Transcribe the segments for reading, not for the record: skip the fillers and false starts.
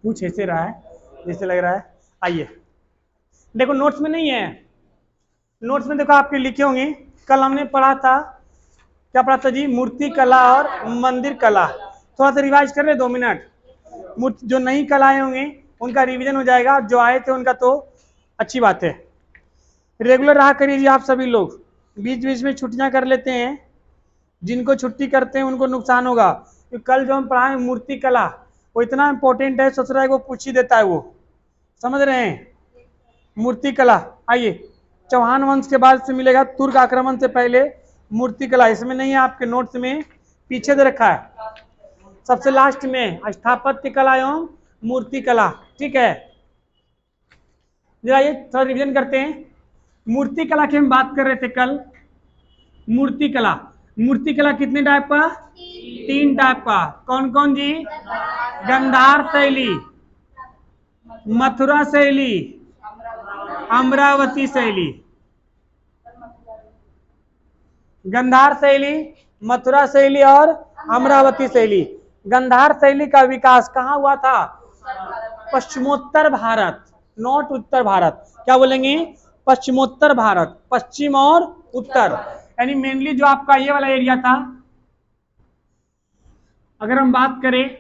पूछ ऐसे रहा है जैसे लग रहा है। आइए देखो, नोट्स में नहीं है, नोट्स में देखो आपके लिखे होंगे। कल हमने पढ़ा था, क्या पढ़ा था जी? मूर्ति कला और मंदिर कला। थोड़ा सा रिवाइज कर ले 2 मिनट। जो नई कलाएं होंगे उनका रिवीजन हो जाएगा, जो आए थे उनका तो अच्छी बात है। रेगुलर रहा करिए जी आप सभी लोग, बीच बीच में छुट्टियां कर लेते हैं। जिनको छुट्टी करते हैं उनको नुकसान होगा, क्योंकि कल जो हम पढ़ाए मूर्ति कला वो इतना इंपॉर्टेंट है, सोच रहा है वो पूछ ही देता है, वो समझ रहे हैं। मूर्ति कला, आइए, चौहान वंश के बाद से मिलेगा, तुर्क आक्रमण से पहले मूर्ति कला। इसमें नहीं है आपके नोट्स में, पीछे दे रखा है सबसे लास्ट में, स्थापत्य कला एवं मूर्ति कला। ठीक है, जरा ये थोड़ा रिविजन करते हैं। मूर्ति कला की हम बात कर रहे थे कल। मूर्ति कला, मूर्ति कला कितने टाइप का? 3 टाइप का। कौन कौन जी? गंधार शैली, मथुरा शैली, अमरावती शैली। गंधार शैली, मथुरा शैली और अमरावती शैली। गंधार शैली का विकास कहाँ हुआ था? पश्चिमोत्तर भारत, नॉट उत्तर भारत। क्या बोलेंगे? पश्चिमोत्तर भारत, पश्चिम और उत्तर, यानी मेनली जो आपका ये वाला एरिया था। अगर हम बात करें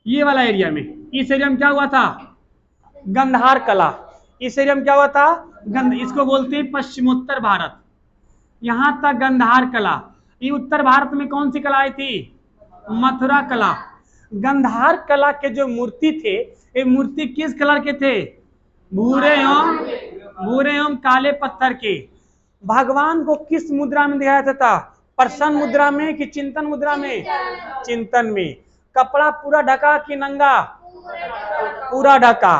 ये वाला एरिया में, इस एरिया में क्या हुआ था? गंधार कला। इस एरिया में क्या हुआ था? इसको बोलते हैं पश्चिमोत्तर भारत। यहां तक गंधार कला। ये उत्तर भारत में कौन सी कला आई थी? मथुरा कला। गंधार कला के जो मूर्ति थे, ये मूर्ति किस कलर के थे? भूरे एवं काले पत्थर के। भगवान को किस मुद्रा में दिखाया था? प्रसन्न मुद्रा में कि चिंतन मुद्रा में? चिंतन में। कपड़ा पूरा ढका कि नंगा? पूरा ढका।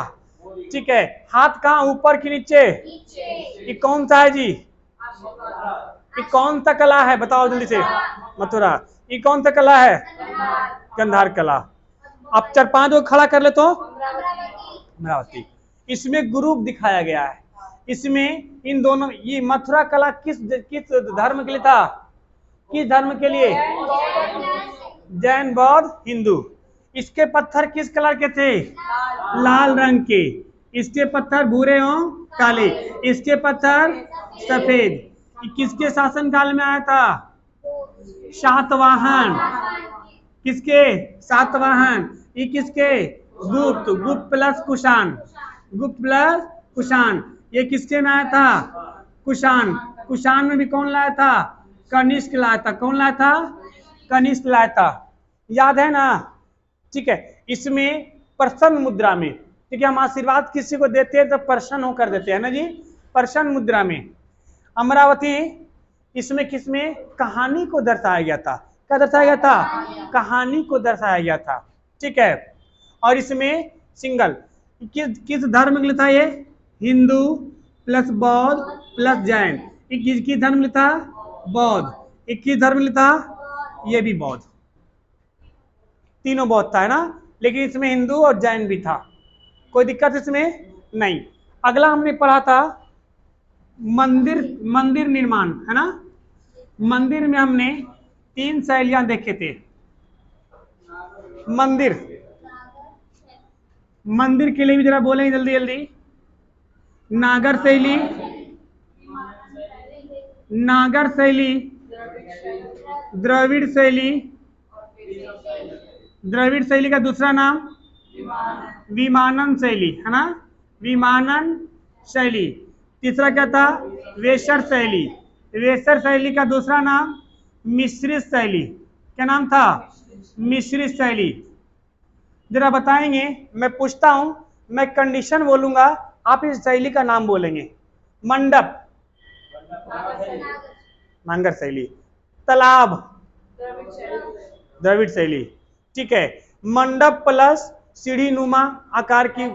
ठीक है, हाथ कहाँ, ऊपर कि नीचे? ये कौन सा है जी? ये कौन सा कला है, बताओ जल्दी से। मथुरा। ये कौन सा कला है? गंधार कला। अब 4-5 को खड़ा कर ले तो अमरावती। इसमें ग्रुप दिखाया गया है। इसमें इन दोनों, ये मथुरा कला किस धर्म के लिए था? किस धर्म के लिए? जैन, बौद्ध, हिंदू। इसके पत्थर किस कलर के थे? लाल रंग के। इसके पत्थर भूरे एवं काले, इसके पत्थर सफेद। किसके शासन काल में आया था? सातवाहन। किसके? सातवाहन। ये किसके? गुप्त। गुप्त प्लस कुषाण, गुप्त प्लस कुषाण। ये किसके में आया था? कुषाण। कुषाण में भी कौन लाया था? कनिष्क लाया था। कौन लाया था? कनिष्क लाया था। याद है ना? ठीक है, इसमें प्रसन्न मुद्रा में, ठीक है, हम आशीर्वाद किसी को देते हैं तो प्रसन्न होकर देते हैं ना जी, प्रसन्न मुद्रा में। अमरावती, इसमें किसमें? कहानी को दर्शाया गया था। क्या दर्शाया गया था? कहानी को दर्शाया गया था। ठीक है, और इसमें सिंगल किस धर्म के लिए था? ये हिंदू प्लस बौद्ध प्लस जैन। ये किस धर्म के लिए था? बौद्ध। ये किस धर्म के लिए था? ये भी बौद्ध। तीनों बौद्ध था, है ना, लेकिन इसमें हिंदू और जैन भी था। कोई दिक्कत इसमें नहीं। अगला हमने पढ़ा था मंदिर निर्माण, है ना। मंदिर में हमने 3 शैलियां देखे थे। मंदिर के लिए भी जरा बोलेंगे जल्दी जल्दी। नागर शैली, द्रविड़ शैली, द्रविड़ शैली का दूसरा नाम विमानन शैली, है ना, विमानन शैली। तीसरा क्या था? वेसर शैली। वेसर शैली का दूसरा नाम मिश्रित शैली। क्या नाम था? मिश्रित शैली। जरा बताएंगे, मैं पूछता हूं, मैं कंडीशन बोलूंगा, आप इस शैली का नाम बोलेंगे। मंडप, नागर शैली। तालाब, द्रविड़ शैली। ठीक है, मंडप प्लस सीढ़ी नुमा आकार की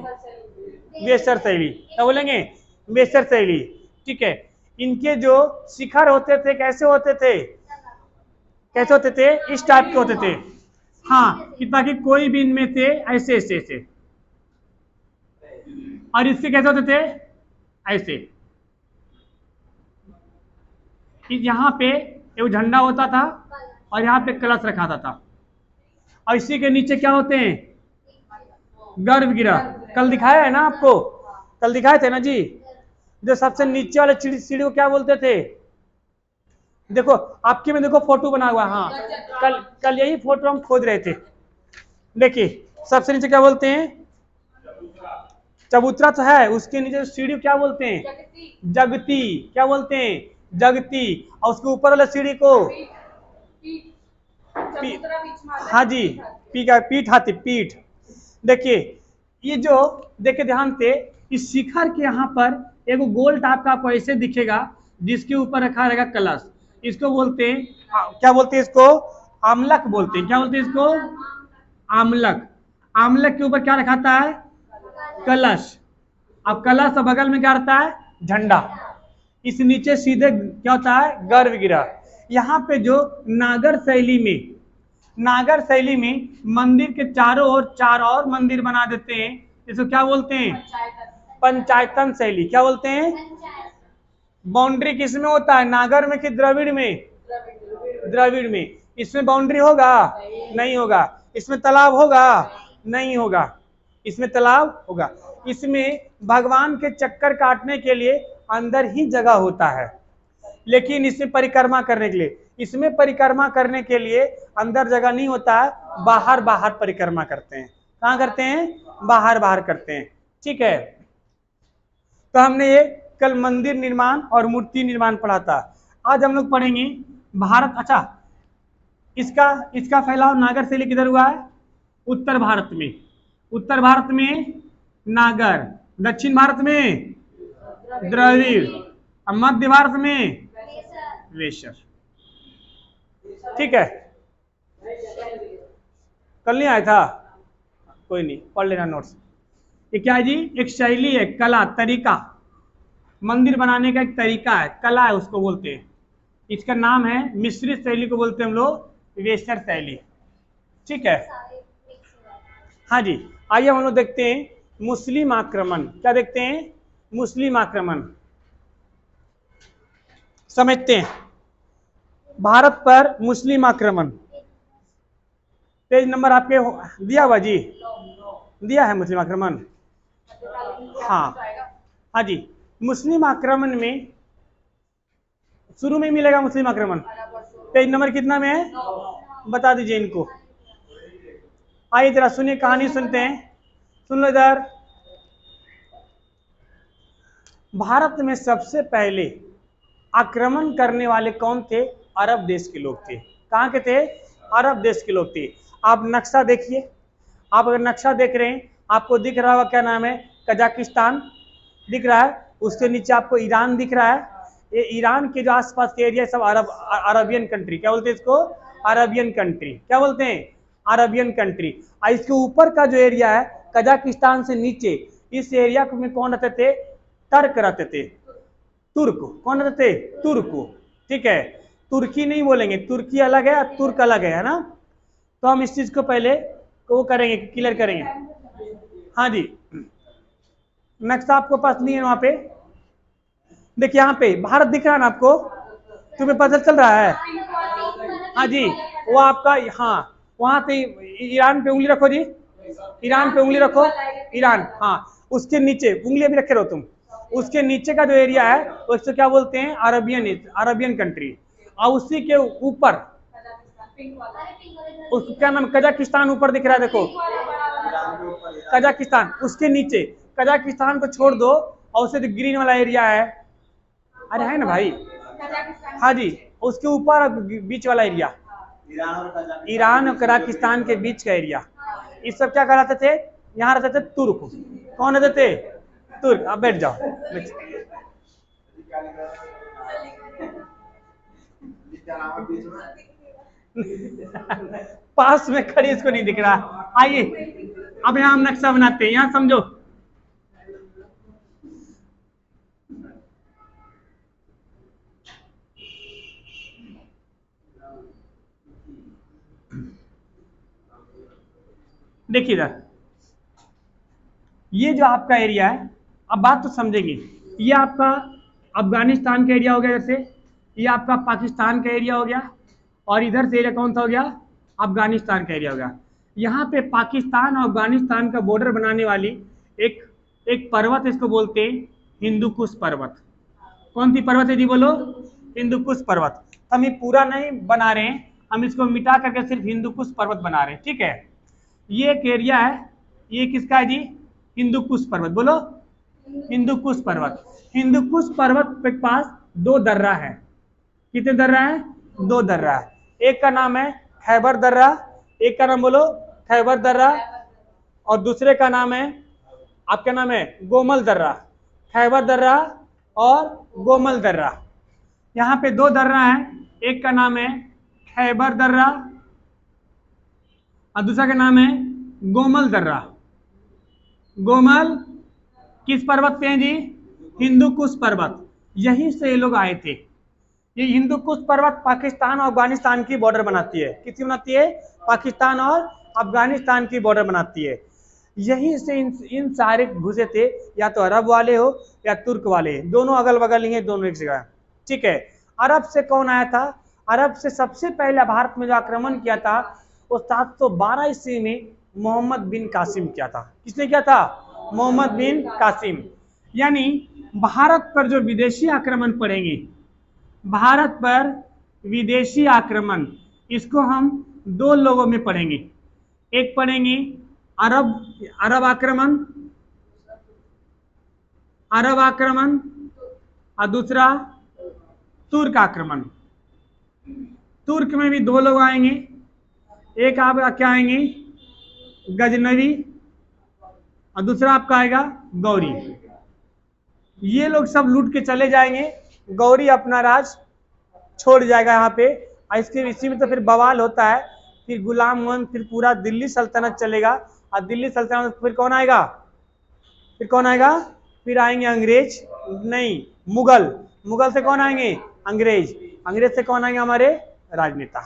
वेसर शैली। क्या बोलेंगे? वेसर शैली। ठीक है, इनके जो शिखर होते थे कैसे होते थे? कैसे होते थे? इस टाइप के होते थे। हाँ, कि ताकि कोई भी इनमें से ऐसे ऐसे ऐसे, और इससे कैसे होते थे? ऐसे। यहाँ पे एक झंडा होता था और यहाँ पे कलश रखा था। और इसी के नीचे क्या होते हैं? गर्भगृह। कल दिखाया है ना आपको, कल दिखाए थे ना जी। जो सबसे नीचे वाले सीढ़ी को क्या बोलते थे? देखो आपके में देखो फोटो बना हुआ। हाँ, कल यही फोटो हम खोज रहे थे। देखिए सबसे नीचे क्या बोलते हैं? चबूतरा तो है, उसके नीचे सीढ़ी क्या बोलते हैं? जगती। क्या बोलते हैं? जगती। और उसके ऊपर वाले सीढ़ी को हाँ जी, पीठ हाथी, पीठ। देखिए ये जो, देखिए ध्यान से, इस शिखर के यहाँ पर एक गोल टाइप का आपको ऐसे दिखेगा जिसके ऊपर रखा रहेगा कलश। इसको बोलते हैं क्या बोलते हैं? इसको आमलक बोलते हैं। क्या बोलते हैं इसको? आमलक। आमलक के ऊपर क्या रखाता है? कलश। अब कलश और बगल में क्या रहता है? झंडा। इस नीचे सीधे क्या होता है? गर्भगृह। यहाँ पे जो नागर शैली में मंदिर के चारों ओर 4 और मंदिर बना देते हैं, इसको क्या बोलते हैं? पंचायतन शैली। क्या बोलते हैं? बाउंड्री किसमें होता है? नागर में कि द्रविड़ में? द्रविड़ में। इसमें बाउंड्री होगा? नहीं होगा। इसमें तालाब होगा? नहीं होगा। इसमें तालाब होगा। इसमें भगवान के चक्कर काटने के लिए अंदर ही जगह होता है, लेकिन इसमें परिक्रमा करने के लिए, इसमें परिक्रमा करने के लिए अंदर जगह नहीं होता है, बाहर बाहर परिक्रमा करते हैं। कहाँ करते हैं? बाहर बाहर करते हैं। ठीक है, तो हमने ये कल मंदिर निर्माण और मूर्ति निर्माण पढ़ा था। आज हम लोग पढ़ेंगे भारत। अच्छा, इसका फैलाव नागर शैली किधर हुआ है? उत्तर भारत में। उत्तर भारत में नागर, दक्षिण भारत में द्रविड़, और मध्य भारत में वेशर। ठीक है, कल नहीं आया था? कोई नहीं, पढ़ लेना नोट्स। ये क्या है जी? एक शैली है, कला, तरीका। मंदिर बनाने का एक तरीका है, कला है, उसको बोलते हैं। इसका नाम है मिश्रित शैली को बोलते हैं हम लोग वेशर शैली। ठीक है, हाँ जी। आइए हम लोग देखते हैं मुस्लिम आक्रमण। क्या देखते हैं? मुस्लिम आक्रमण समझते हैं। भारत पर मुस्लिम आक्रमण, पेज नंबर आपके दिया हुआ जी? दिया है मुस्लिम आक्रमण। हाँ हाँ जी, मुस्लिम आक्रमण में शुरू में मिलेगा मुस्लिम आक्रमण। पेज नंबर कितना में है? बता दीजिए इनको। आइए जरा सुनिए, कहानी सुनते हैं। सुन लो इधर। भारत में सबसे पहले आक्रमण करने वाले कौन थे? अरब देश के लोग थे। कहाँ के थे? अरब देश के लोग थे। आप नक्शा देखिए। आप अगर नक्शा देख रहे हैं, आपको दिख रहा होगा, क्या नाम है? कजाकिस्तान दिख रहा है। उसके नीचे आपको ईरान दिख रहा है। ये ईरान के जो आसपास के एरिया सब अरबियन कंट्री। क्या बोलते हैं इसको? Arabian country. क्या बोलते हैं? Arabian country. और इसके ऊपर का जो एरिया है कजाकिस्तान से नीचे, इस एरिया में कौन रहते थे? टर्क रहते थे। तुर्क। कौन रहते थे? तुर्क। ठीक है, तुर्की नहीं बोलेंगे, तुर्की अलग है, तुर्क अलग है ना। तो हम इस चीज को पहले वो करेंगे, क्लियर करेंगे। हाँ जी, नक्शा आपको पास नहीं है? वहां पे देखिए, यहाँ पे भारत दिख रहा है ना आपको? तुम्हें पता चल रहा है? हाँ जी, वो आपका, हाँ वहां पे ईरान पे उंगली रखो जी, ईरान पे उंगली रखो। ईरान, हाँ, उसके नीचे उंगली भी रखे रहो तुम। उसके नीचे का जो एरिया है उसको क्या बोलते हैं? Arabian country. और उसी के ऊपर उसको क्या नाम? कजाकिस्तान ऊपर दिख रहा है, देखो कजाकिस्तान। उसके नीचे कजाकिस्तान को छोड़ दो और उसे ग्रीन वाला एरिया है, अरे है ना भाई? हाँ जी, उसके ऊपर बीच वाला एरिया, ईरान और कजाकिस्तान के बीच का एरिया, इस सब क्या कहलाते थे? यहाँ रहते थे तुर्क। कौन रहते थे? तुर्क। अब बैठ जाओ। पास में खड़ी, इसको नहीं दिख रहा। आइए अब यहाँ हम नक्शा बनाते हैं, यहाँ समझो। देखिए इधर, ये जो आपका एरिया है, अब बात तो समझेंगे। ये आपका अफगानिस्तान का एरिया हो गया, जैसे ये आपका पाकिस्तान का एरिया हो गया, और इधर से एरिया कौन सा हो गया, अफगानिस्तान का एरिया हो गया। यहाँ पे पाकिस्तान और अफगानिस्तान का बॉर्डर बनाने वाली एक एक पर्वत, इसको बोलते हैं हिंदू कुश पर्वत। कौन सी पर्वत है जी बोलो, हिंदू कुश पर्वत। हम ये पूरा नहीं बना रहे हैं, हम इसको मिटा करके सिर्फ हिंदू कुश पर्वत बना रहे हैं, ठीक है। ये एक एरिया है, ये किसका है जी, हिंदू कुश पर्वत, बोलो हिंदू कुश पर्वत। हिंदू कुश पर्वत के पास दो दर्रा है, कितने दर्रा है, दो दर्रा है। एक का नाम है खैबर दर्रा, एक का नाम बोलो खैबर दर्रा, और दूसरे का नाम है, आपका नाम है गोमल दर्रा। खैबर दर्रा और गोमल दर्रा, यहाँ पे दो दर्रा है, एक का नाम है खैबर दर्रा और दूसरा का नाम है गोमल दर्रा। गोमल किस पर्वत पे है जी, हिंदू कुश पर्वत, यहीं से ये लोग आए थे। ये हिंदू कुश पर्वत पाकिस्तान और अफगानिस्तान की बॉर्डर बनाती है, किसकी बनाती है, पाकिस्तान और अफगानिस्तान की बॉर्डर बनाती है। यहीं से इन सारे घुसे थे, या तो अरब वाले हो या तुर्क वाले, दोनों अगल बगल ही है, दोनों एक जगह, ठीक है। अरब से कौन आया था, अरब से सबसे पहले भारत में जो आक्रमण किया था वो 712 ईस्वी में मोहम्मद बिन कासिम किया था। किसने किया था, मोहम्मद बिन कासिम। यानी भारत पर जो विदेशी आक्रमण पड़ेंगे, भारत पर विदेशी आक्रमण, इसको हम दो लोगों में पढ़ेंगे। एक पढ़ेंगे अरब आक्रमण, अरब आक्रमण, और दूसरा तुर्क आक्रमण। तुर्क में भी दो लोग आएंगे, एक आपका क्या आएंगे गजनवी, और दूसरा आपका आएगा गौरी। ये लोग सब लूट के चले जाएंगे, गौरी अपना राज छोड़ जाएगा यहाँ पे। और इसके इसी में तो फिर बवाल होता है, फिर गुलाम मोहन, फिर पूरा दिल्ली सल्तनत चलेगा, और दिल्ली सल्तनत फिर कौन आएगा, फिर कौन आएगा, फिर आएंगे अंग्रेज, नहीं मुगल, मुगल से कौन आएंगे, अंग्रेज, अंग्रेज से कौन आएंगे, हमारे राजनेता,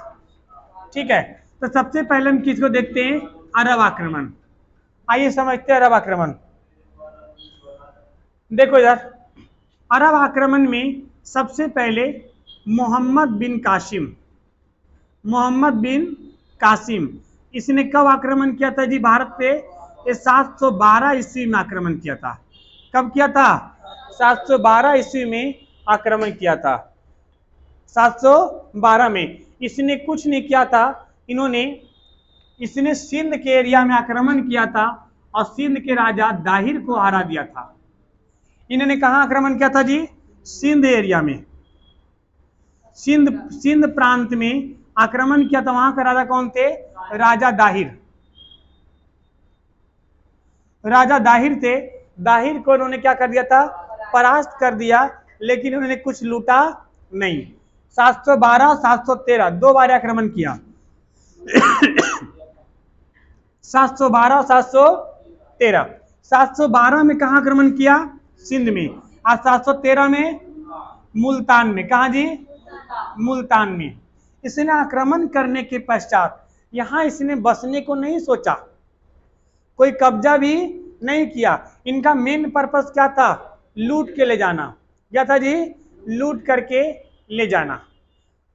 ठीक है। तो सबसे पहले हम किसको देखते हैं, अरब आक्रमण। आइए समझते हैं अरब आक्रमण। देखो इधर, अरब आक्रमण में सबसे पहले मोहम्मद बिन कासिम, मोहम्मद बिन कासिम, इसने कब आक्रमण किया था जी भारत पे, ये 712 ईस्वी में आक्रमण किया था। कब किया था, 712 ईस्वी में आक्रमण किया था, 712 में। इसने कुछ नहीं किया था, इसने सिंध के एरिया में आक्रमण किया था और सिंध के राजा दाहिर को हरा दिया था। इन्होंने कहाँ आक्रमण किया था जी, सिंध एरिया में, सिंध प्रांत में आक्रमण किया था। वहां का राजा कौन थे, राजा दाहिर, राजा दाहिर थे। दाहिर को उन्होंने क्या कर दिया था, परास्त कर दिया, लेकिन उन्होंने कुछ लूटा नहीं। 712 713 दो बार आक्रमण किया 712 713। 712 में कहा आक्रमण किया, सिंध में, और 713 में मुल्तान में। कहा जी, मुल्तान में। इसने आक्रमण करने के पश्चात यहां इसने बसने को नहीं सोचा, कोई कब्जा भी नहीं किया। इनका मेन पर्पस क्या था, लूट के ले जाना। क्या था जी, लूट करके ले जाना।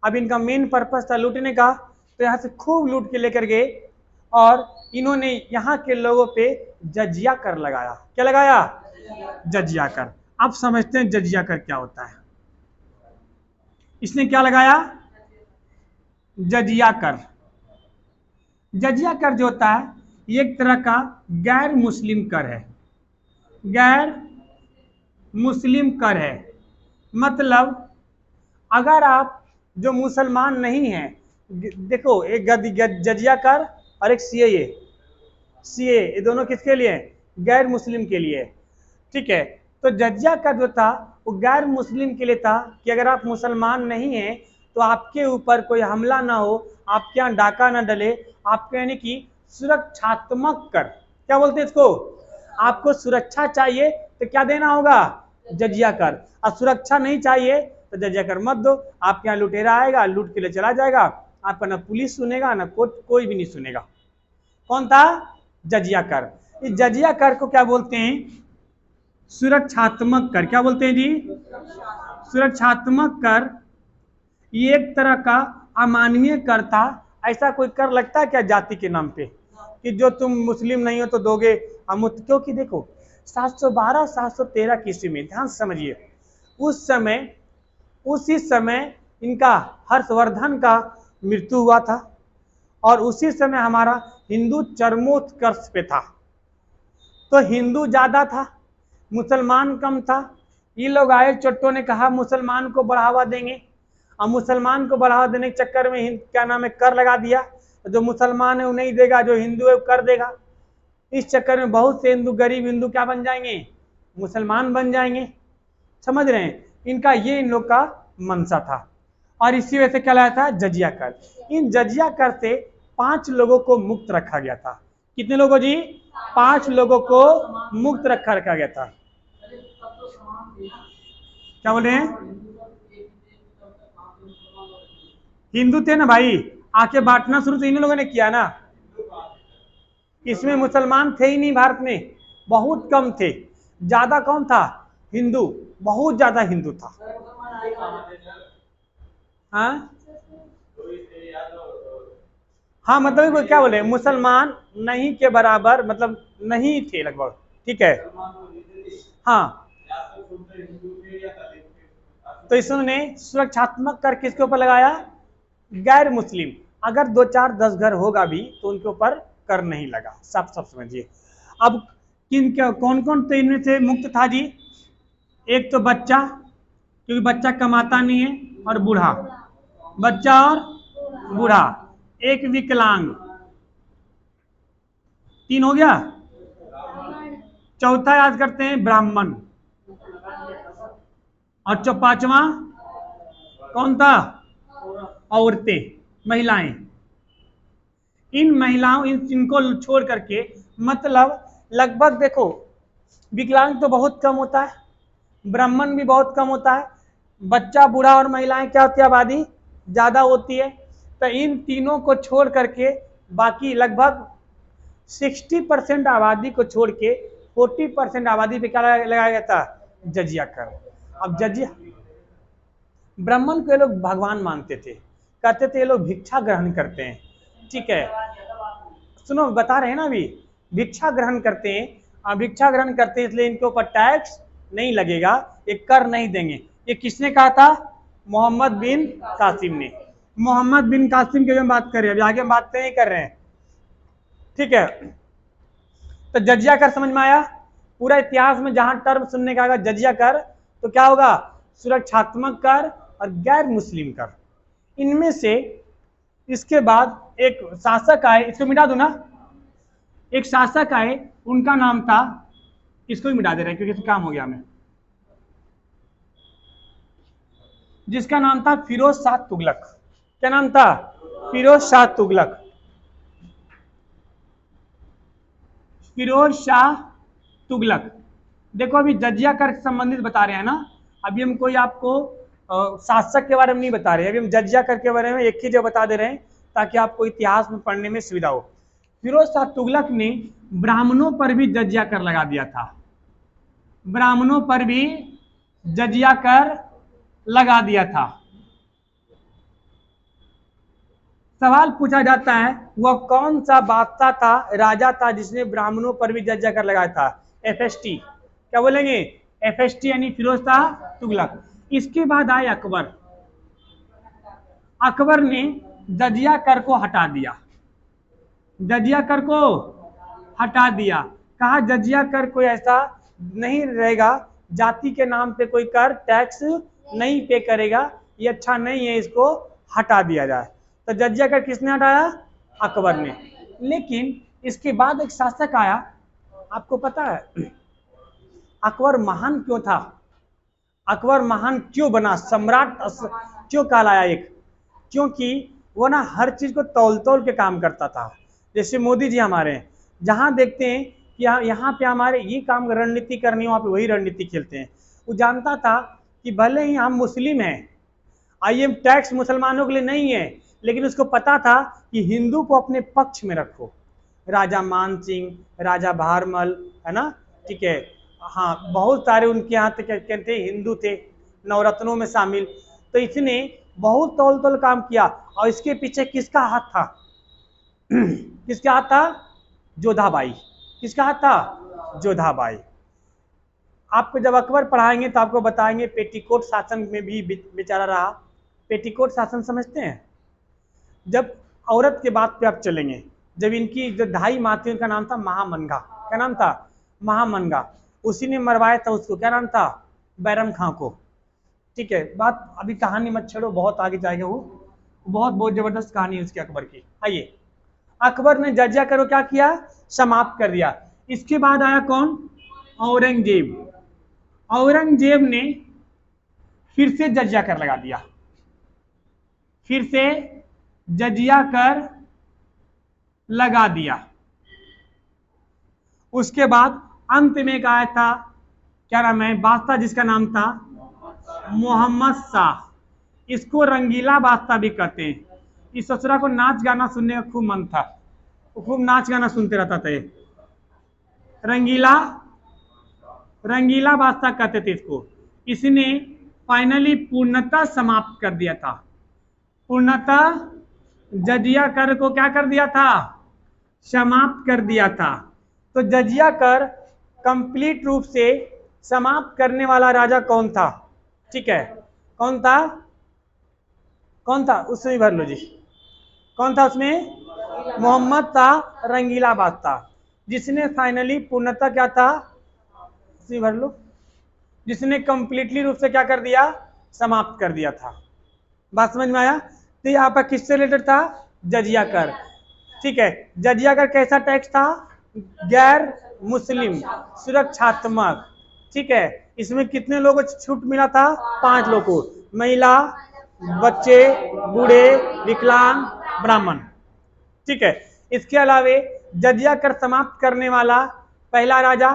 अब इनका मेन पर्पस था लूटने का, तो यहाँ से खूब लूट के लेकर गए और इन्होंने यहाँ के लोगों पे जजिया कर लगाया। क्या लगाया, जजिया कर। अब समझते हैं जजिया कर क्या होता है। इसने क्या लगाया, जजिया कर। जजिया कर जो होता है ये एक तरह का गैर मुस्लिम कर है, गैर मुस्लिम कर है। मतलब अगर आप जो मुसलमान नहीं हैं, देखो एक जजिया कर और एक सीए, ये दोनों किसके लिए, गैर मुस्लिम के लिए, ठीक है। तो जजिया कर जो था वो गैर मुस्लिम के लिए था कि अगर आप मुसलमान नहीं हैं तो आपके ऊपर कोई हमला ना हो, आपके यहाँ डाका ना डले, आपके यानी कि सुरक्षात्मक कर, क्या बोलते हैं इसको, आपको सुरक्षा चाहिए तो क्या देना होगा, जजिया कर। और सुरक्षा नहीं चाहिए तो जजिया कर मत दो। आपके यहाँ लुटेरा आएगा, लूट के लिए चला जाएगा, आपका ना पुलिस सुनेगा ना कोई भी नहीं सुनेगा। कौन था, जजिया कर। इस जजिया कर को क्या बोलते हैं, सुरक्षात्मक कर। क्या बोलते हैं जी, सुरक्षात्मक कर। ये एक तरह का अमानवीय कर था। ऐसा कोई कर लगता है क्या जाति के नाम पे कि जो तुम मुस्लिम नहीं हो तो दोगे क्योंकि देखो 712 713 की ईस्वी में, ध्यान से समझिए, उस समय उसी समय इनका हर्षवर्धन का मृत्यु हुआ था और उसी समय हमारा हिंदू चरमोत्कर्ष पे था। तो हिंदू ज्यादा था, मुसलमान कम था। ये लोग आए, चोट्टो ने कहा मुसलमान को बढ़ावा देंगे, और मुसलमान को बढ़ावा देने के चक्कर में क्या नाम है, कर लगा दिया। जो मुसलमान है वो नहीं देगा, जो हिंदू है वो कर देगा। इस चक्कर में बहुत से हिंदू, गरीब हिंदू क्या बन जाएंगे, मुसलमान बन जाएंगे। समझ रहे हैं, इनका ये इन लोग का मंशा था। और इसी वजह से क्या लाया था, जजिया कर। इन जजिया कर से 5 लोगों को मुक्त रखा गया था। कितने लोगों जी, 5 लोगों को मुक्त रखा गया था। क्या बोले हैं, हिंदू थे ना भाई, आके बांटना शुरू तो इन लोगों ने किया ना। इसमें मुसलमान थे ही नहीं, भारत में बहुत कम थे। ज्यादा कौन था, हिंदू, बहुत ज्यादा हिंदू था। हाँ मतलब क्या बोले, मुसलमान नहीं के बराबर, मतलब नहीं थे लगभग, ठीक है। हाँ तो इसने सुरक्षात्मक कर किसके ऊपर लगाया, गैर मुस्लिम। अगर 2-4-10 घर होगा भी तो उनके ऊपर कर नहीं लगा। सब समझिए। अब कौन कौन तो इनमें से मुक्त था जी, एक तो बच्चा, क्योंकि बच्चा कमाता नहीं है, और बूढ़ा, बच्चा और बूढ़ा, एक विकलांग, 3 हो गया। चौथा याद करते हैं ब्राह्मण, और 5वां कौन था, औरतें, महिलाएं। इन महिलाओं इनको छोड़ करके, मतलब लगभग देखो, विकलांग तो बहुत कम होता है, ब्राह्मण भी बहुत कम होता है, बच्चा, बूढ़ा और महिलाएं क्या होती है, आबादी ज्यादा होती है। तो इन तीनों को छोड़ करके बाकी लगभग 60% आबादी को छोड़ के 40% आबादी पे क्या लगाया गया था, जजिया कर। अब जजिया, ब्राह्मण को ये लोग भगवान मानते थे, कहते थे ये लोग भिक्षा ग्रहण करते हैं, ठीक है। सुनो बता रहे हैं ना, अभी भिक्षा ग्रहण करते हैं, भिक्षा ग्रहण करते हैं, इसलिए इनके ऊपर टैक्स नहीं लगेगा, ये कर नहीं देंगे। ये किसने कहा था, मोहम्मद बिन कासिम ने। मोहम्मद बिन कासिम की हम बात कर रहे हैं, अभी आगे हम बात नहीं कर रहे हैं, ठीक है। तो जजिया कर समझ में आया। पूरा इतिहास में जहां टर्म सुनने का आएगा जजिया कर, तो क्या होगा, सुरक्षात्मक कर और गैर मुस्लिम कर। इनमें से इसके बाद एक शासक आए, इसको मिटा दो ना, एक शासक आए, उनका नाम था, इसको भी मिटा दे रहे हैं क्योंकि काम हो गया हमें, जिसका नाम था फिरोज शाह तुगलक। क्या नाम था, फिरोज शाह तुगलक। फिरोज शाह तुगलक। देखो अभी जजिया कर संबंधित बता रहे हैं ना, अभी हम कोई आपको शासक के बारे में नहीं बता रहे, अभी हम जजिया कर के बारे में एक ही जगह बता दे रहे हैं ताकि आपको इतिहास में पढ़ने में सुविधा हो। फिरोज शाह तुगलक ने ब्राह्मणों पर भी जजिया कर लगा दिया था, ब्राह्मणों पर भी जजिया कर लगा दिया था। सवाल पूछा जाता है वह कौन सा बादशाह था, राजा था, जिसने ब्राह्मणों पर भी जजिया कर लगाया था, FST। क्या बोलेंगे, FST यानी फिरोज शाह तुगलक। इसके बाद आए अकबर। अकबर ने जजिया कर को हटा दिया, जजिया कर को हटा दिया, कहा जजिया कर कोई ऐसा नहीं रहेगा, जाति के नाम पे कोई कर टैक्स नहीं पे करेगा, ये अच्छा नहीं है, इसको हटा दिया जाए। तो जजिया कर किसने हटाया, अकबर ने। लेकिन इसके बाद एक शासक आया, आपको पता है अकबर महान क्यों था, अकबर महान क्यों बना, सम्राट क्यों कहलाया, एक क्योंकि वो ना हर चीज को तौल तौल के काम करता था। जैसे मोदी जी हमारे हैं, जहां देखते हैं कि यहाँ पे हमारे ये काम रणनीति करनी, वहां पे वही रणनीति खेलते हैं। वो जानता था कि भले ही हम मुस्लिम हैं, आइए टैक्स मुसलमानों के लिए नहीं है, लेकिन उसको पता था कि हिंदू को अपने पक्ष में रखो। राजा मान सिंह, राजा भारमल, है ना, ठीक है, हाँ बहुत सारे उनके यहाँ थे हिंदू थे, नवरत्नों में शामिल। तो इसने बहुत तौल तौल काम किया। और इसके पीछे किसका हाथ था? किसका हाथ था? जोधाबाई। किसका हाथ था? जोधाबाई। आपको जब अकबर पढ़ाएंगे तो आपको बताएंगे पेटीकोट शासन में भी बेचारा रहा। पेटीकोट शासन समझते हैं? जब औरत के बात पे आप चलेंगे, जब इनकी जो ढाई माँ थी उनका नाम था महामनगा। क्या नाम था? महामनगा। उसी ने मरवाया था उसको, क्या नाम था? बैरम खां को। ठीक है, बात अभी कहानी मत छेड़ो, बहुत आगे जाएगा वो। बहुत जबरदस्त कहानी है उसकी अकबर की। आइए, अकबर ने जजिया करो क्या किया? समाप्त कर दिया। इसके बाद आया कौन? औरंगजेब। औरंगजेब ने फिर से जजिया कर लगा दिया। फिर से जजिया कर लगा दिया। उसके बाद अंत में एक आया था, क्या नाम है, बादशाह जिसका नाम था मोहम्मद शाह। इसको रंगीला बादशाह भी कहते हैं। इस ससुरा को नाच गाना सुनने का खूब मन था, वो खूब नाच गाना सुनते रहता था। ये रंगीला, रंगीला बादशाह कहते थे इसको। इसने फाइनली पूर्णतः समाप्त कर दिया था। पूर्णतः जजिया कर को क्या कर दिया था? समाप्त कर दिया था। तो जजिया कर कंप्लीट रूप से समाप्त करने वाला राजा कौन था? ठीक है, कौन था? कौन था उसमें? भर लो जी, कौन था उसमें? मोहम्मद था रंगीला बादशाह, जिसने फाइनली पूर्णतः क्या था? उसमें भर लो, जिसने कंप्लीटली रूप से क्या कर दिया? समाप्त कर दिया था। बात समझ में आया? तो यहाँ पर किससे रिलेटेड था? जजिया कर। ठीक है, जजिया कर कैसा टैक्स था? गैर मुस्लिम सुरक्षात्मक। ठीक है, इसमें कितने लोगों को छूट मिला था? 5 लोगों को, महिला, बच्चे, बूढ़े, विकलांग, ब्राह्मण। ठीक है, इसके अलावे जजिया कर समाप्त करने वाला पहला राजा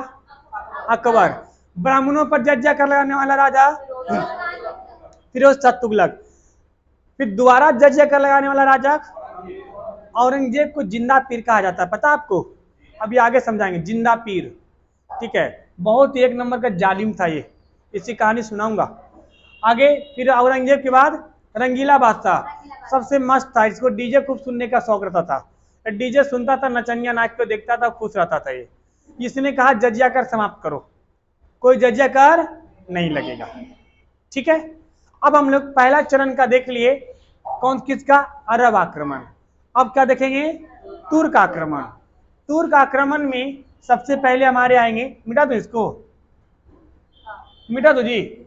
अकबर। ब्राह्मणों पर जजिया कर लगाने वाला राजा फिरोज शाह तुगलक। फिर दोबारा जजिया कर लगाने वाला राजा औरंगजेब को जिंदा पीर कहा जाता है, पता आपको? अभी आगे समझाएंगे जिंदा पीर। ठीक है, बहुत ही एक नंबर का जालिम था ये, इसकी कहानी सुनाऊंगा आगे। फिर औरंगजेब के बाद रंगीला बादशाह सबसे मस्त था, इसको डीजे खूब सुनने का शौक रहता था। डीजे सुनता था, नचनिया नाच को देखता था, खुश रहता था ये। इसने कहा जजिया कर समाप्त करो, कोई जजिया कर नहीं लगेगा। ठीक है, अब हम लोग पहला चरण का देख लिए, कौन किसका? अरब आक्रमण। अब क्या देखेंगे? तुर्क आक्रमण। तुर्क आक्रमण में सबसे पहले हमारे आएंगे, मिटा दो इसको, मिटा दो जी।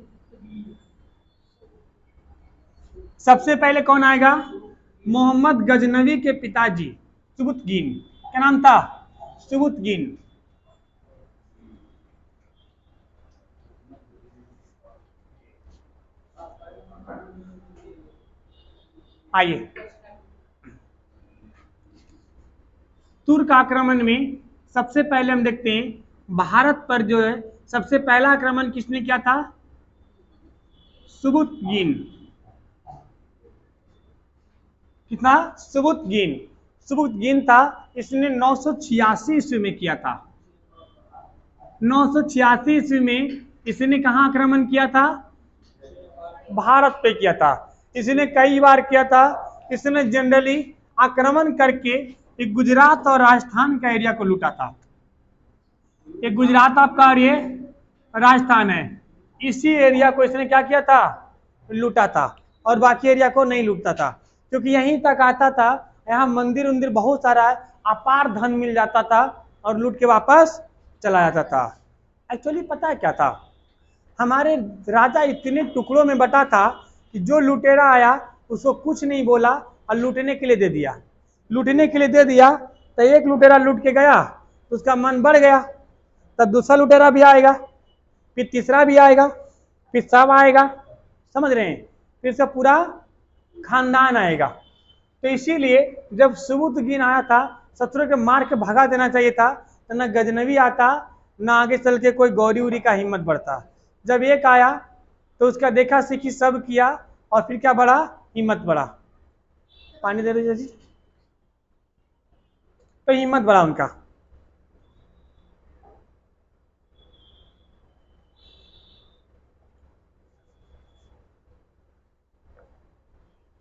सबसे पहले कौन आएगा? मोहम्मद गजनवी के पिताजी सुबुतगीन। क्या नाम था? सुबुतगीन। आइए, तुर्क आक्रमण में सबसे पहले हम देखते हैं भारत पर जो है सबसे पहला आक्रमण किसने किया था? सुबुतगीन। कितना? सुबुतगीन। सुबुतगीन था, इसने 986 ईस्वी में किया था। 986 ईस्वी में इसने कहां आक्रमण किया था? भारत पे किया था। इसने कई बार किया था। इसने जनरली आक्रमण करके एक गुजरात और राजस्थान का एरिया को लूटा था। एक गुजरात आपका और ये राजस्थान है, इसी एरिया को इसने क्या किया था? लूटा था। और बाकी एरिया को नहीं लूटता था, क्योंकि यहीं तक आता था, यहाँ मंदिर उंदिर बहुत सारा है, अपार धन मिल जाता था और लूट के वापस चला जाता था। एक्चुअली पता है क्या था? हमारे राजा इतने टुकड़ों में बटा था कि जो लुटेरा आया उसको कुछ नहीं बोला और लूटने के लिए दे दिया। लूटने के लिए दे दिया तो एक लुटेरा लूट के गया तो उसका मन बढ़ गया, तब दूसरा लुटेरा भी आएगा, फिर तीसरा भी आएगा, फिर सब आएगा, समझ रहे हैं? फिर से पूरा खानदान आएगा। तो इसीलिए जब सुबुतगीन आया था, शत्रु के मार के भगा देना चाहिए था, तो ना गजनवी आता, ना आगे चल के कोई गौरी उरी का हिम्मत बढ़ता। जब एक आया तो उसका देखा सीखी सब किया और फिर क्या बढ़ा? हिम्मत बढ़ा। पानी दे दीजिए जी। तो हिम्मत बढ़ा उनका।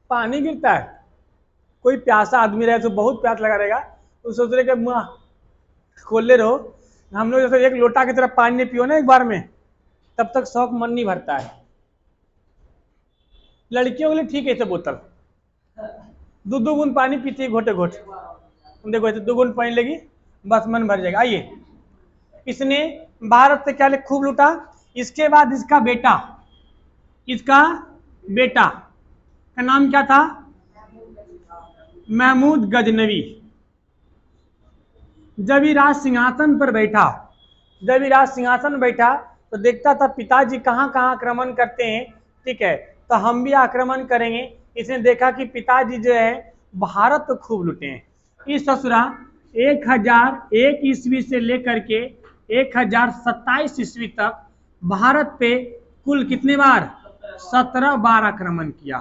पानी गिरता है। कोई प्यासा आदमी रहे तो बहुत प्यास लगा रहेगा तो सोच रहे कि मुँह खोले रहो। हम लोग जैसे एक लोटा की तरफ पानी नहीं पियो ना एक बार में, तब तक शौक मन नहीं भरता है। लड़कियों के लिए ठीक है इसे बोतल, 2 बूंद पानी पीती है घोटे घोट। देखो ऐसे 2 बूंद पानी लगी बस मन भर जाएगा। आइए, इसने भारत से क्या खूब लूटा। इसके बाद इसका बेटा का नाम क्या था? महमूद गजनवी। जब ये राज सिंहासन पर बैठा तो देखता था पिताजी कहाँ कहाँ आक्रमण करते हैं, ठीक है, तो हम भी आक्रमण करेंगे। इसने देखा कि पिताजी जो है भारत तो खूब लुटे हैं। इस ससुरा 1001 ईस्वी से लेकर के 1027 ईस्वी तक भारत पे कुल कितने बार? 17 बार आक्रमण किया।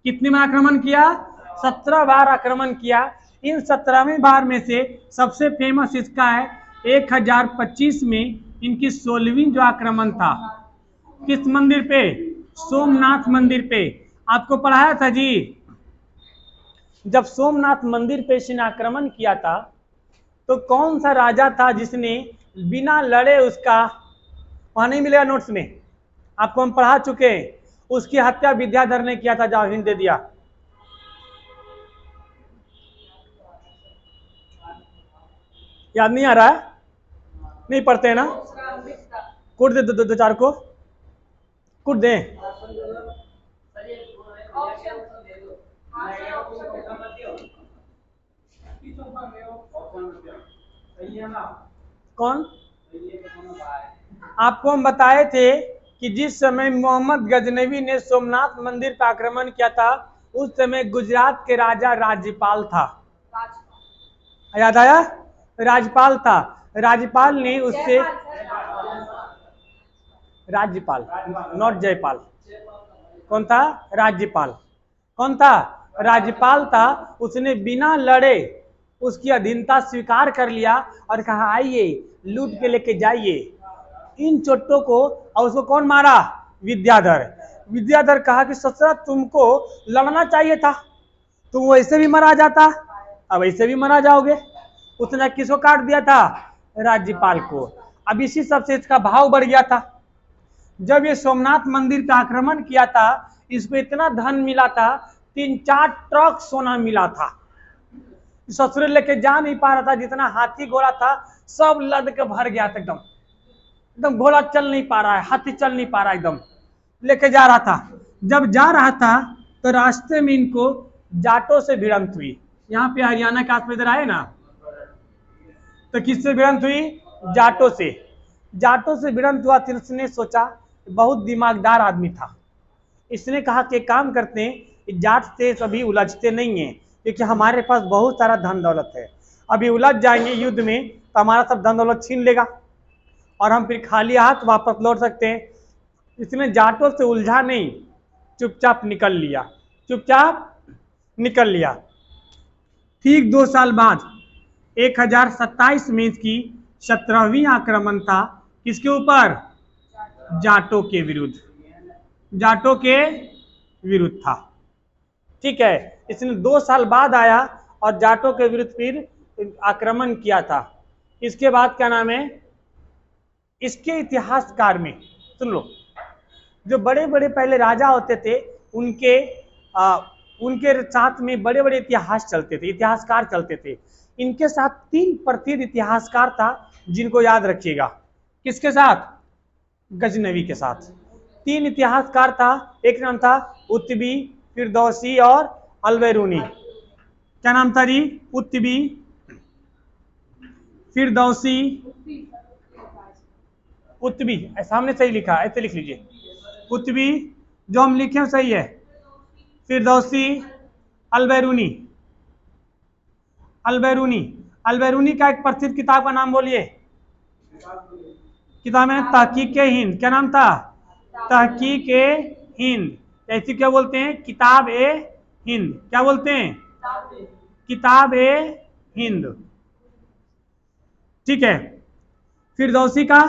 कितने बार आक्रमण किया? 17 बार आक्रमण किया। इन 17वें बार में से सबसे फेमस इसका है 1025 में इनकी 16वीं जो आक्रमण था। किस मंदिर पे? सोमनाथ मंदिर पे। आपको पढ़ाया था जी। जब सोमनाथ मंदिर पे इसने आक्रमण किया था तो कौन सा राजा था जिसने बिना लड़े उसका, वहां नहीं मिलेगा नोट्स में, आपको हम पढ़ा चुके हैं, उसकी हत्या विद्याधर ने किया था, जाओ हिंद दे दिया। याद नहीं आ रहा है? नहीं पढ़ते हैं ना? कुट दे दो चार को, कुट दें। कौन? आपको हम बताए थे कि जिस समय मोहम्मद गजनवी ने सोमनाथ मंदिर पर आक्रमण किया था उस समय गुजरात के राजा राज्यपाल था। याद आया? राज्यपाल था। राज्यपाल ने उससे, राज्यपाल नॉट जयपाल, कौन था? राज्यपाल। कौन था? राज्यपाल था। उसने बिना लड़े उसकी अधीनता स्वीकार कर लिया और कहा आइए लूट के लेके जाइए इन चोटों को। और उसको कौन मारा? विद्याधर। विद्याधर कहा कि ससुरा तुमको लड़ना चाहिए था, तुम वैसे भी मरा जाता, अब ऐसे भी मरा जाओगे। उसने किसको काट दिया था? राज्यपाल को। अब इसी सबसे इसका भाव बढ़ गया था। जब ये सोमनाथ मंदिर का आक्रमण किया था इसको इतना धन मिला था, 3-4 ट्रक सोना मिला था। ससुर लेके जा नहीं पा रहा था, जितना हाथी घोड़ा था सब लद के भर गया था। एकदम घोड़ा चल नहीं पा रहा है, हाथी चल नहीं पा रहा, एकदम लेके जा रहा था। जब जा रहा था तो रास्ते में इनको जाटों से भिड़ंत हुई। यहाँ पे हरियाणा के आसपास इधर आए ना, तो किससे भिड़ंत हुई? जाटों से। जाटों से भिड़ंत हुआ। फिर उसने सोचा, बहुत दिमागदार आदमी था, इसने कहा कि काम करते हैं, जाट से सभी उलझते नहीं हैं क्योंकि हमारे पास बहुत सारा धन दौलत है। अभी उलझ जाएंगे युद्ध में तो हमारा सब धन दौलत छीन लेगा और हम फिर खाली हाथ वापस लौट सकते हैं। इसने जाटों से उलझा नहीं, चुपचाप निकल लिया। ठीक 2 साल बाद 1027 में इसकी 17वीं आक्रमण था। किसके ऊपर? जाटों के विरुद्ध था। ठीक है, इसने 2 साल बाद आया और जाटों के विरुद्ध फिर आक्रमण किया था। इसके बाद क्या नाम है? इसके इतिहासकार में सुन लो, जो बड़े बड़े पहले राजा होते थे उनके साथ में बड़े बड़े इतिहासकार चलते थे। इनके साथ 3 प्रसिद्ध इतिहासकार था जिनको याद रखिएगा। किसके साथ? गजनवी के साथ 3 इतिहासकार था। एक नाम था उत्तबी, फिरदौसी और अलबेरूनी। क्या नाम था जी? उत्तबी, फिरदौसी, उत्तबी सामने सही लिखा, ऐसे लिख लीजिए। उत्तबी जो हम लिखे सही है, फिरदौसी, अलबेरूनी का एक प्रसिद्ध किताब का नाम बोलिए। किताब है तहकीक-ए-हिंद। क्या नाम था? तहकीक-ए-हिंद। ऐसी क्या बोलते हैं? किताब-ए-हिंद। क्या बोलते हैं? किताब-ए-हिंद। ठीक है। फिरदौसी का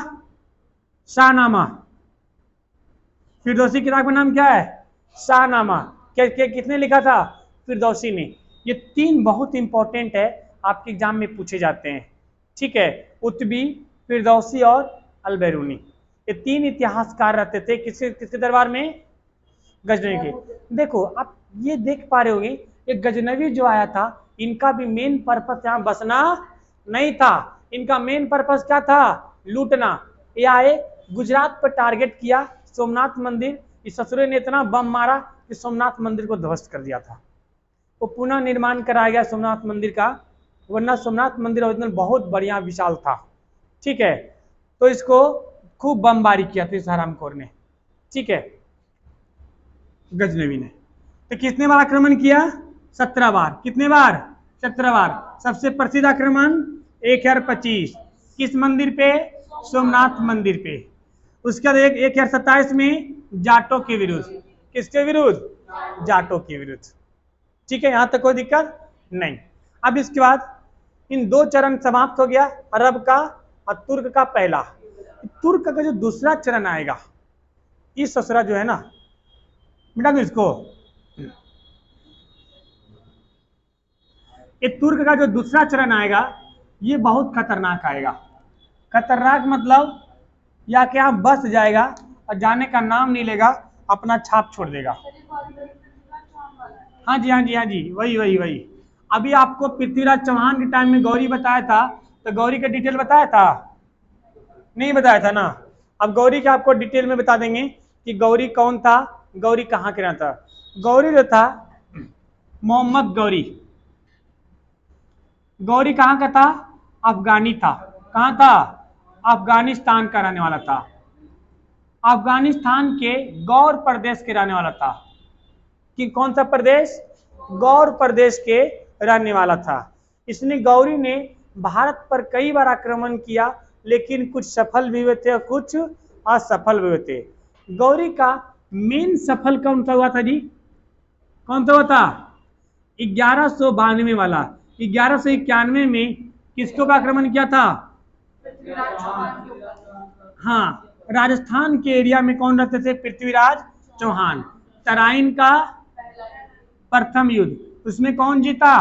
शाहनामा। फिरदौसी किताब का नाम क्या है? शाहनामा। किसने लिखा था? फिरदौसी ने। ये 3 बहुत इंपॉर्टेंट है, आपके एग्जाम में पूछे जाते हैं, ठीक है। उत्बी, फिरदौसी और अलबैरूनी, ये 3 इतिहासकार रहते थे किसके किसके दरबार में? गजनवी के। देखो आप ये देख पा रहे होंगे, ये गजनवी जो आया था, इनका भी मेन पर्पस यहाँ बसना नहीं था, इनका मेन पर्पस क्या था? लूटना। ये आए, गुजरात पर टारगेट किया, सोमनाथ मंदिर, इस ससुरे ने इतना बम मारा कि सोमनाथ मंदिर को ध्वस्त कर दिया था। वो पुनः निर्माण कराया गया सोमनाथ मंदिर का, वरना सोमनाथ मंदिर ओरिजिनल बहुत बढ़िया विशाल था, ठीक है। तो इसको खूब बमबारी किया था सहारामखोर ने, ठीक है, गजनवी ने। तो कितने बार आक्रमण किया? 17 बार। कितने बार? 17 बार। सबसे प्रसिद्ध आक्रमण 1025, किस मंदिर पे? सोमनाथ मंदिर पे। उसके बाद 1027 में जाटों के विरुद्ध। किसके विरुद्ध? जाटों के विरुद्ध, ठीक है। यहां तक कोई दिक्कत नहीं। अब इसके बाद इन 2 चरण समाप्त हो गया, अरब का और तुर्क का पहला। तुर्क का जो दूसरा चरण आएगा, इस ससुरा जो है ना, मिटा दो इसको, ये तुर्क का जो दूसरा चरण आएगा, ये बहुत खतरनाक आएगा। खतरनाक मतलब या क्या बस जाएगा और जाने का नाम नहीं लेगा, अपना छाप छोड़ देगा। हाँ जी, हाँ जी, हाँ जी, वही वही वही। अभी आपको पृथ्वीराज चौहान के टाइम में गौरी बताया था, तो गौरी का डिटेल बताया था? नहीं बताया था ना। अब गौरी का आपको डिटेल में बता देंगे कि गौरी कौन था, गौरी कहाँ के रहता था। गौरी जो था, मोहम्मद गौरी। गौरी कहाँ का था? अफगानी था। कहाँ था? अफगानिस्तान का रहने वाला था। अफगानिस्तान के गौर प्रदेश के रहने वाला था। कि कौन सा प्रदेश? गौर प्रदेश के रहने वाला था। इसने, गौरी ने भारत पर कई बार आक्रमण किया, लेकिन कुछ सफल भी हुए थे और कुछ असफल भी हुए थे। गौरी का मेन सफल कौन सा हुआ था जी? कौन सा हुआ था? 1192 वाला। 1191 में किसको का आक्रमण किया था? हाँ, राजस्थान के एरिया में कौन रहते थे? पृथ्वीराज चौहान। तराइन का प्रथम युद्ध, उसमें कौन जीता?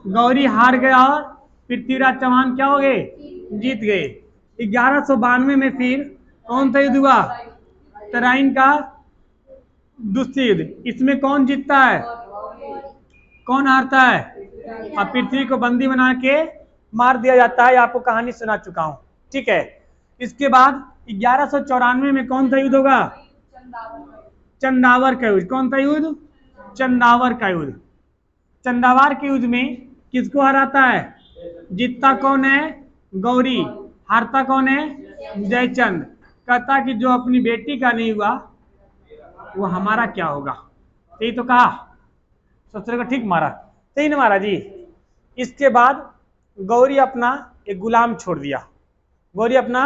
गौरी हार गया और पृथ्वीराज चौहान क्या हो गए? जीत गए। 1192 में फिर कौन सा युद्ध हुआ? तराइन का दूसरी युद्ध। इसमें कौन जीतता है? कौन हारता है? और पृथ्वी को बंदी बना के मार दिया जाता है। आपको कहानी सुना चुका हूं, ठीक है। इसके बाद 1194 में कौन सा युद्ध होगा? चंदावर का युद्ध। कौन सा युद्ध? चंदावर का युद्ध। चंदावर के युद्ध में किसको हराता है? जीतता कौन है? गौरी। हारता कौन है? जयचंद। कहता कि जो अपनी बेटी का नहीं हुआ वो हमारा क्या होगा। यही तो कहा, ससुर को ठीक मारा, सही ना मारा जी। इसके बाद गौरी अपना एक गुलाम छोड़ दिया। गौरी अपना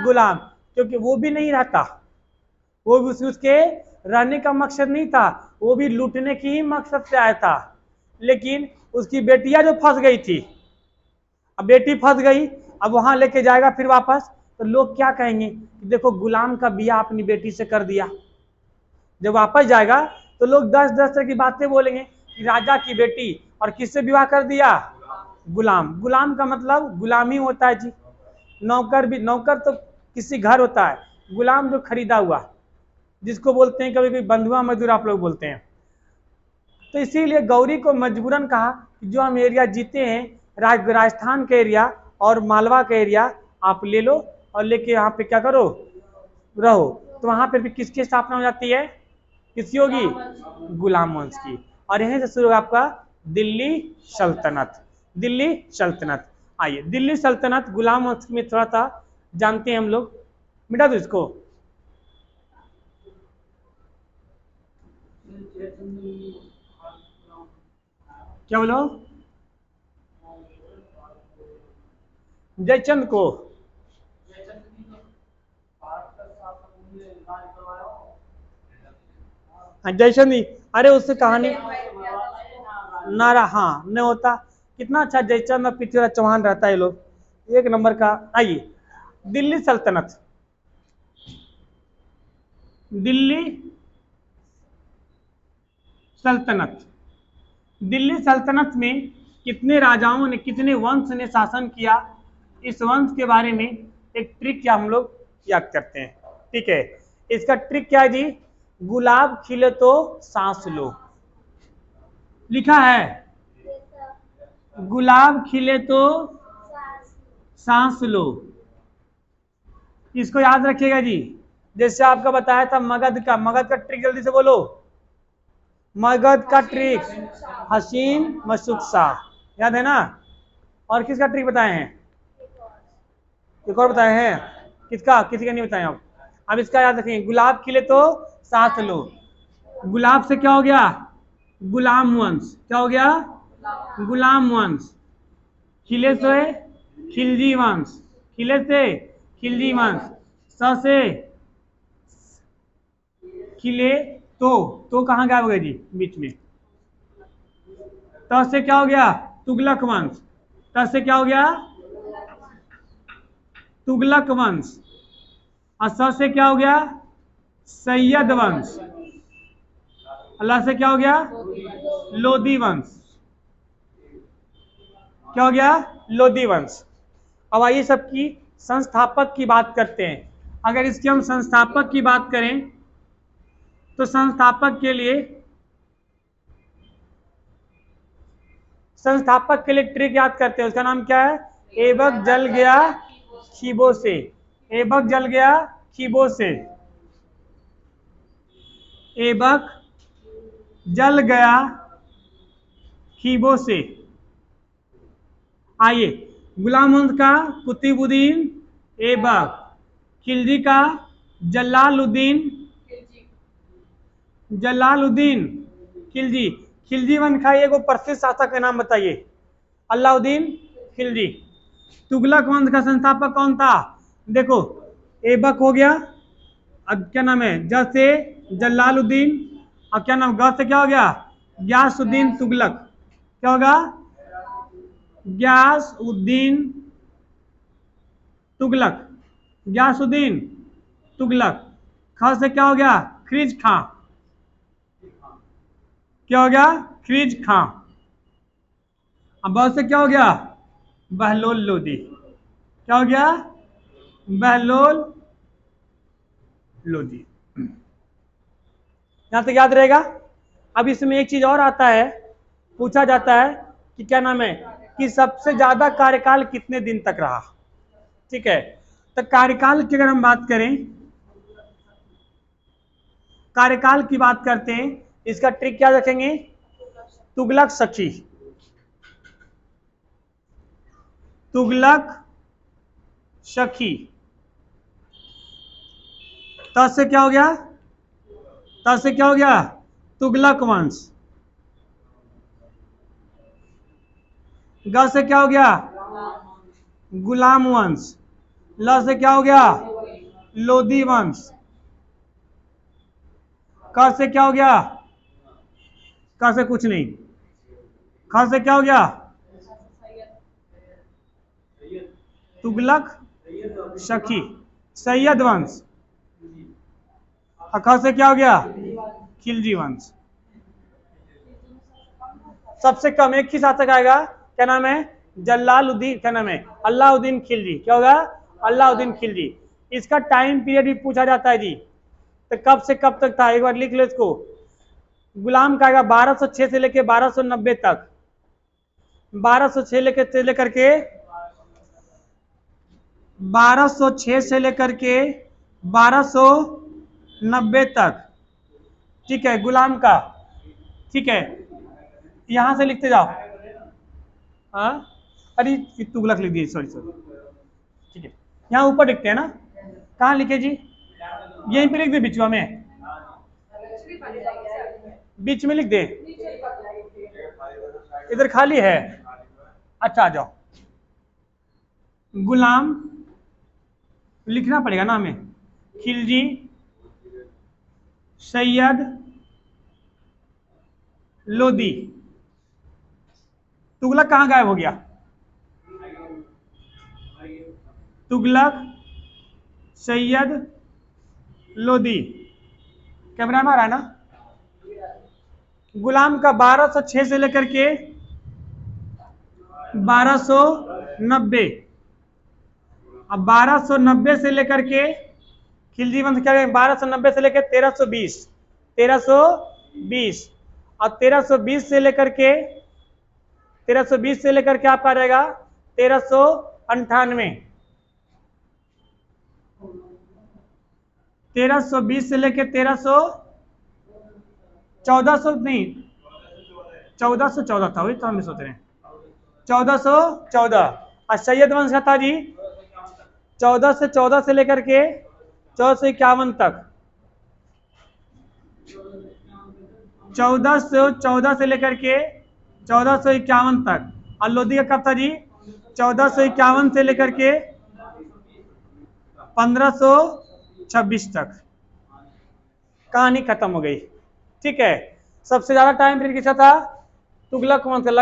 गुलाम, क्योंकि वो भी नहीं रहता, वो भी उसके रहने का मकसद नहीं था, वो भी लूटने की ही मकसद से आया था। लेकिन उसकी बेटियां जो फंस गई थी, अब बेटी फंस गई, अब वहां लेके जाएगा फिर वापस, तो लोग क्या कहेंगे? देखो गुलाम का बिया अपनी बेटी से कर दिया। जब वापस जाएगा तो लोग 10-10 तरह की बातें बोलेंगे कि राजा की बेटी और किससे विवाह कर दिया? गुलाम। गुलाम का मतलब गुलामी होता है जी। नौकर भी, नौकर तो किसी घर होता है, गुलाम जो खरीदा हुआ, जिसको बोलते हैं कभी कभी बंधुआ मजदूर आप लोग बोलते हैं। तो इसीलिए गौरी को मजबूरन कहा कि जो हम एरिया जीते हैं, राजस्थान का एरिया और मालवा का एरिया आप ले लो और लेके यहाँ पे क्या करो? रहो। तो वहां पर भी किसकी स्थापना हो जाती है? किसकी होगी? गुलाम वंश की। और यहीं से शुरू होगा आपका दिल्ली सल्तनत। दिल्ली सल्तनत। आइए, दिल्ली सल्तनत गुलाम वंश में थोड़ा सा जानते हैं हम लोग। मिटा दो इसको। क्या बोलो? जयचंद को। जयचंद ही, अरे उससे कहानी नारा, हाँ नहीं होता। कितना अच्छा जयचंद और पृथ्वीराज चौहान रहता है, ये लोग एक नंबर का। आइए, दिल्ली सल्तनत। दिल्ली सल्तनत। दिल्ली सल्तनत में कितने राजाओं ने, कितने वंश ने शासन किया, इस वंश के बारे में एक ट्रिक क्या हम लोग याद करते हैं। ठीक है, इसका ट्रिक क्या है जी? गुलाब खिले तो सांस लो। लिखा है, गुलाब खिले तो सांस लो। इसको याद रखिएगा जी। जैसे आपका बताया था मगध का ट्रिक जल्दी से बोलो। मगध का ट्रिक हसीन मशूक शाह, याद है ना? और किसका ट्रिक बताए हैं? एक और बताए हैं, किसका? किसी का नहीं बताए आप। अब इसका याद रखेंगे, गुलाब खिले तो सांस लो। गुलाब से क्या हो गया? गुलाम वंश। क्या हो गया? गुलाम वंश। खिले से खिलजी वंश। खिले से खिलजी वंश। स से खिले तो कहाँ गायब हो गया जी? बीच में। त से क्या हो गया? तुगलक वंश। त से क्या हो गया? तुगलक वंश। और स से क्या हो गया? सैयद वंश। अल्लाह से क्या हो गया? लोधी वंश। क्या हो गया? लोधी वंश। अब आइए सबकी संस्थापक की बात करते हैं। अगर इसके हम संस्थापक की बात करें तो संस्थापक के लिए ट्रिक याद करते हैं। उसका नाम क्या है? ऐबक जल गया खीबों से। ऐबक जल गया खीबों से। ऐबक जल गया खीबों से। आइए, गुलाम वंश का कुतुबुद्दीन ऐबक, खिलजी का जलालुद्दीन खिलजी। खिलजी वंश का एक प्रसिद्ध शासक का नाम बताइए। अलाउद्दीन खिलजी। तुगलक वंश का संस्थापक कौन था? देखो, ऐबक हो गया, अब क्या नाम है? ज से जलालुद्दीन, और क्या नाम? ग से क्या हो गया? ग्यासुद्दीन तुगलक। क्या होगा? ग्यासुद्दीन तुगलक। ग्यासुद्दीन तुगलक। ख से क्या हो गया? खिज खां। क्या हो गया? खिज खां। अब ब से क्या हो गया? बहलोल लोदी। क्या हो गया? बहलोल लोदी। यहां तक याद रहेगा। अब इसमें एक चीज और आता है, पूछा जाता है कि क्या नाम है, कि सबसे ज्यादा कार्यकाल कितने दिन तक रहा। ठीक है, तो कार्यकाल की अगर हम बात करें, कार्यकाल की बात करते हैं, इसका ट्रिक क्या रखेंगे? तुगलक सखी। तुगलक सखी। त से क्या हो गया? त से क्या हो गया? तुगलक वंश। ग से क्या हो गया? गुलाम वंश। ल से क्या हो गया? लोधी वंश। क से क्या हो गया? क से कुछ नहीं। ख से क्या हो गया? तुगलक सखी, सैयद वंश। ख से क्या हो गया? खिलजी वंश। सबसे कम एक ही शासक आएगा, क्या नाम है? जलालुद्दीन, क्या नाम है? अलाउद्दीन खिलजी। क्या होगा? अलाउद्दीन खिलजी। इसका टाइम पीरियड भी पूछा जाता है जी, तो कब से कब तक था, एक बार लिख लो इसको। गुलाम का आएगा 1206 से लेकर 1290 तक। 1206 लेकर के 1206 से लेकर के 1290 तक। ठीक है, गुलाम का। ठीक है, यहां से लिखते जाओ। हाँ, अरे तुगलक लिख दिए, सॉरी। ठीक है, यहाँ ऊपर लिखते हैं ना, कहाँ लिखे जी? यहीं पे लिख दे, बिचवा में, बीच में लिख दे। इधर खाली है, अच्छा आ जाओ। गुलाम लिखना पड़ेगा ना हमें। खिलजी, सैयद, लोदी। तुगलक कहाँ गायब हो गया? तुगलक, सैयद, लोदी। कैमरा में आ रहा है ना? गुलाम का 1206 से लेकर के 1290, अब 1290 से लेकर के खिलजी वंश क्या, 1290 से लेकर 1320, 1320 और 1320 से लेकर के 1320 से लेकर के आपका रहेगा 1398, 1320 से लेकर 1400 नहीं 1414 था, वही तो हम सोच रहे हैं 1414। और सैयद वंश का था जी 1414 से लेकर के 1451 तक, 1414 से लेकर के 1451 तक। और लोधी का कब था जी 1451 से लेकर के 1526 तक। कहानी खत्म हो गई। ठीक है, सबसे ज्यादा टाइम पीरियड किसका था, तुगलक वंश का।